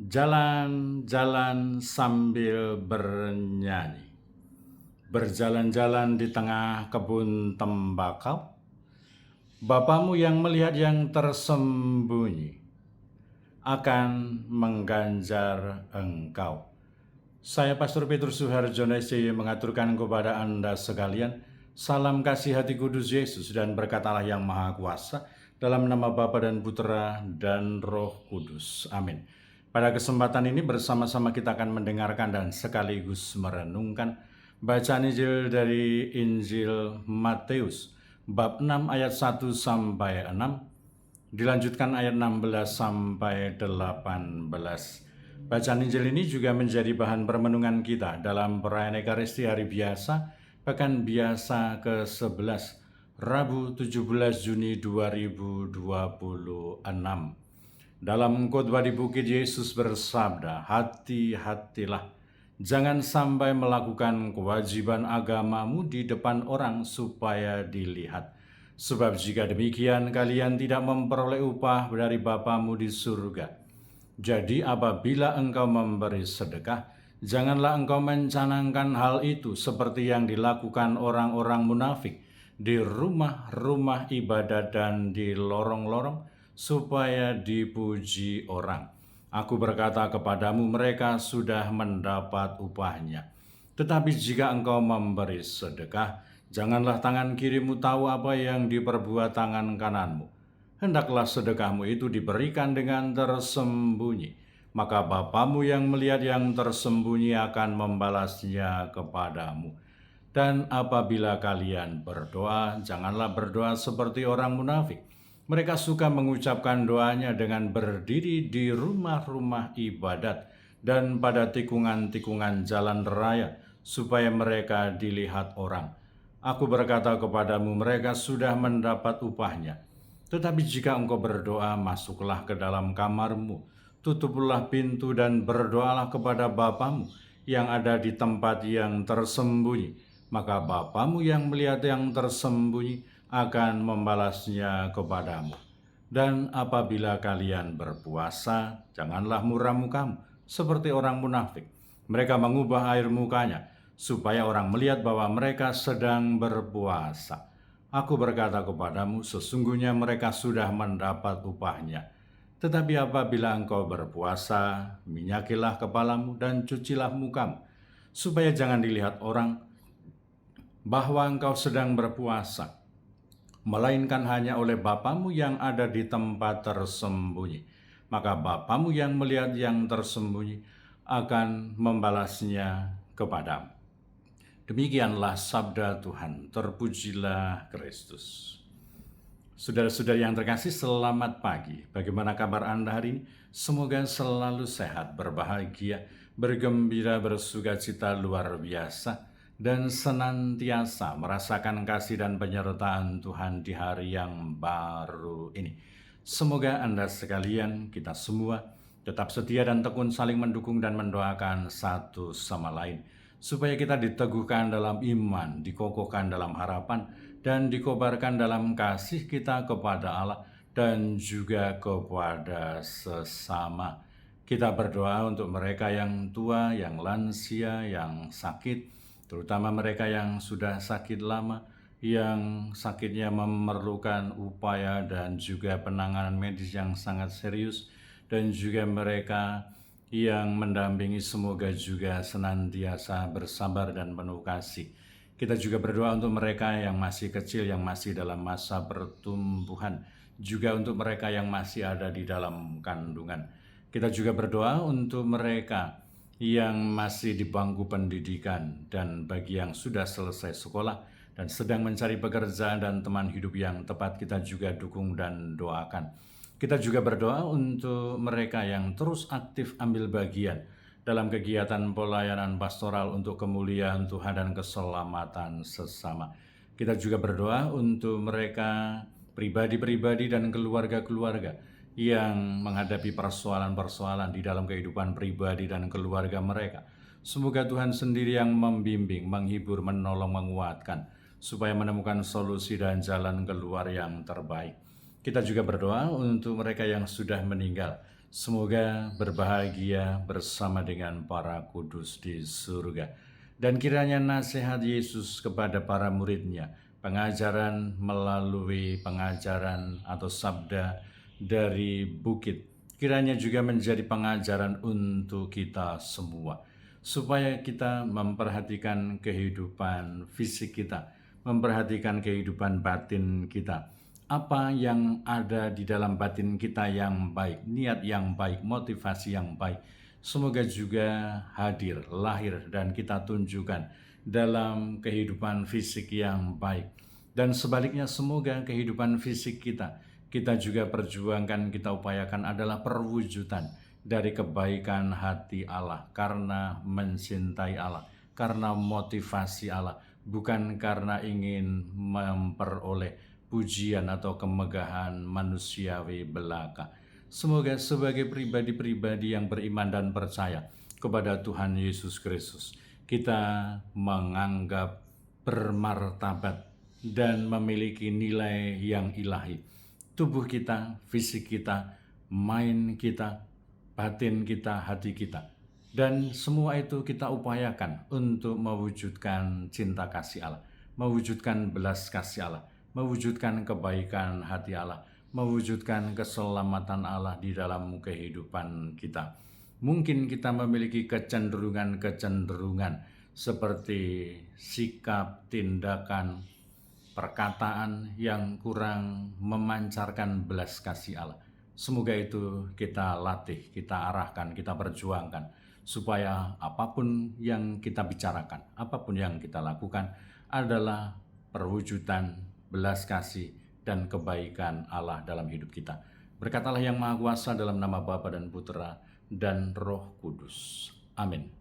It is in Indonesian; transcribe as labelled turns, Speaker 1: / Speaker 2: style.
Speaker 1: Jalan-jalan sambil bernyanyi, berjalan-jalan di tengah kebun tembakau. Bapamu yang melihat yang tersembunyi akan mengganjar engkau. Saya Pastor Petrus Suharjono SCY mengaturkan kepada Anda sekalian salam kasih hati kudus Yesus dan berkat Allah yang Maha Kuasa dalam nama Bapa dan Putra dan Roh Kudus. Amin. Pada kesempatan ini bersama-sama kita akan mendengarkan dan sekaligus merenungkan bacaan Injil dari Injil Matius bab 6 ayat 1 sampai 6, dilanjutkan ayat 16 sampai 18. Bacaan Injil ini juga menjadi bahan permenungan kita dalam perayaan Ekaristi Hari Biasa, Pekan Biasa ke-11, Rabu 17 Juni 2026. Dalam khotbah di bukit, Yesus bersabda, "Hati-hatilah, jangan sampai melakukan kewajiban agamamu di depan orang supaya dilihat. Sebab jika demikian, kalian tidak memperoleh upah dari Bapamu di surga. Jadi apabila engkau memberi sedekah, janganlah engkau mencanangkan hal itu seperti yang dilakukan orang-orang munafik di rumah-rumah ibadat dan di lorong-lorong, supaya dipuji orang. Aku berkata kepadamu, mereka sudah mendapat upahnya. Tetapi jika engkau memberi sedekah, janganlah tangan kirimu tahu apa yang diperbuat tangan kananmu. Hendaklah sedekahmu itu diberikan dengan tersembunyi, maka Bapamu yang melihat yang tersembunyi akan membalasnya kepadamu. Dan apabila kalian berdoa, janganlah berdoa seperti orang munafik. Mereka suka mengucapkan doanya dengan berdiri di rumah-rumah ibadat dan pada tikungan-tikungan jalan raya, supaya mereka dilihat orang. Aku berkata kepadamu, mereka sudah mendapat upahnya. Tetapi jika engkau berdoa, masuklah ke dalam kamarmu, tutuplah pintu dan berdoalah kepada Bapamu yang ada di tempat yang tersembunyi. Maka Bapamu yang melihat yang tersembunyi akan membalasnya kepadamu. Dan apabila kalian berpuasa, janganlah muram mukamu seperti orang munafik. Mereka mengubah air mukanya supaya orang melihat bahwa mereka sedang berpuasa. Aku berkata kepadamu, sesungguhnya mereka sudah mendapat upahnya. Tetapi apabila engkau berpuasa, minyakilah kepalamu dan cucilah mukamu, supaya jangan dilihat orang bahwa engkau sedang berpuasa, melainkan hanya oleh Bapamu yang ada di tempat tersembunyi. Maka Bapamu yang melihat yang tersembunyi akan membalasnya kepadamu." Demikianlah sabda Tuhan. Terpujilah Kristus. Saudara-saudari yang terkasih, selamat pagi. Bagaimana kabar Anda hari ini? Semoga selalu sehat, berbahagia, bergembira, bersukacita luar biasa, dan senantiasa merasakan kasih dan penyertaan Tuhan di hari yang baru ini. Semoga Anda sekalian, kita semua, tetap setia dan tekun saling mendukung dan mendoakan satu sama lain, supaya kita diteguhkan dalam iman, dikokohkan dalam harapan, dan dikobarkan dalam kasih kita kepada Allah dan juga kepada sesama. Kita berdoa untuk mereka yang tua, yang lansia, yang sakit, terutama mereka yang sudah sakit lama, yang sakitnya memerlukan upaya dan juga penanganan medis yang sangat serius, dan juga mereka yang mendampingi semoga juga senantiasa bersabar dan penuh kasih. Kita juga berdoa untuk mereka yang masih kecil, yang masih dalam masa pertumbuhan, juga untuk mereka yang masih ada di dalam kandungan. Kita juga berdoa untuk mereka yang masih di bangku pendidikan, dan bagi yang sudah selesai sekolah dan sedang mencari pekerjaan dan teman hidup yang tepat, kita juga dukung dan doakan. Kita juga berdoa untuk mereka yang terus aktif ambil bagian dalam kegiatan pelayanan pastoral untuk kemuliaan Tuhan dan keselamatan sesama. Kita juga berdoa untuk mereka pribadi-pribadi dan keluarga-keluarga yang menghadapi persoalan-persoalan di dalam kehidupan pribadi dan keluarga mereka. Semoga Tuhan sendiri yang membimbing, menghibur, menolong, menguatkan, supaya menemukan solusi dan jalan keluar yang terbaik. Kita juga berdoa untuk mereka yang sudah meninggal. Semoga berbahagia bersama dengan para kudus di surga. Dan kiranya nasihat Yesus kepada para muridnya, pengajaran melalui pengajaran atau sabda dari bukit, kiranya juga menjadi pengajaran untuk kita semua. Supaya kita memperhatikan kehidupan fisik kita, memperhatikan kehidupan batin kita, apa yang ada di dalam batin kita yang baik, niat yang baik, motivasi yang baik, semoga juga hadir, lahir, dan kita tunjukkan dalam kehidupan fisik yang baik. Dan sebaliknya semoga kehidupan fisik kita juga perjuangkan, kita upayakan adalah perwujudan dari kebaikan hati Allah, karena mencintai Allah, karena motivasi Allah, bukan karena ingin memperoleh pujian atau kemegahan manusiawi belaka. Semoga sebagai pribadi-pribadi yang beriman dan percaya kepada Tuhan Yesus Kristus, kita menganggap bermartabat dan memiliki nilai yang ilahi. Tubuh kita, fisik kita, mind kita, batin kita, hati kita. Dan semua itu kita upayakan untuk mewujudkan cinta kasih Allah, mewujudkan belas kasih Allah, mewujudkan kebaikan hati Allah, mewujudkan keselamatan Allah di dalam kehidupan kita. Mungkin kita memiliki kecenderungan-kecenderungan seperti sikap, tindakan, perkataan yang kurang memancarkan belas kasih Allah. Semoga itu kita latih, kita arahkan, kita perjuangkan, supaya apapun yang kita bicarakan, apapun yang kita lakukan adalah perwujudan belas kasih dan kebaikan Allah dalam hidup kita. Berkat Allah yang Maha Kuasa, dalam nama Bapa dan Putera dan Roh Kudus. Amin.